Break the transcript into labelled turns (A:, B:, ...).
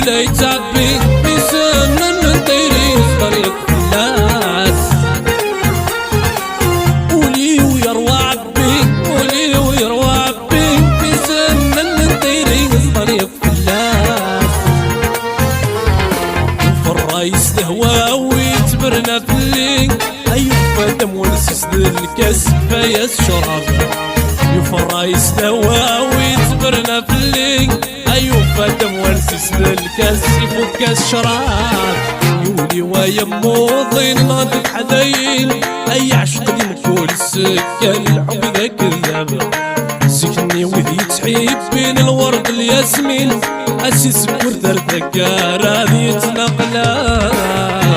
A: ولا يتعبي بسنن دايري طريق الناس. قولي ويروى عبي قولي ويروى عبي بسنن دايري طريق الناس. وفي الرايس الهوا ويتبرنا في الليل أيوة فادم ونسس الكاس فيا الشراب. يوفى الرايس الهوا ويتبرنا في الليل أيوة فادم ونسس الكاس يفك الشراب. يولي ويمو ضين غادك حداين أي عشق ديم كل سكان الحب ذا كذاب. سكني وذي تحيب بين الورد الياسمين أسيس كور ذا الذكارة ذي تنقلات.